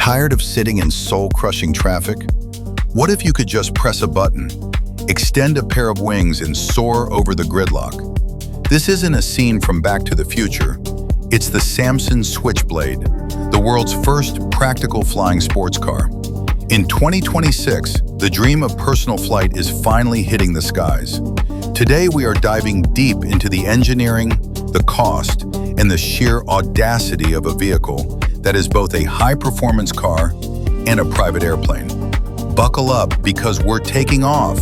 Tired of sitting in soul-crushing traffic? What if you could just press a button, extend a pair of wings, and soar over the gridlock? This isn't a scene from Back to the Future. It's the Samson Switchblade, the world's first practical flying sports car. In 2026, the dream of personal flight is finally hitting the skies. Today, we are diving deep into the engineering, the cost, and the sheer audacity of a vehicle that is both a high-performance car and a private airplane. Buckle up because we're taking off.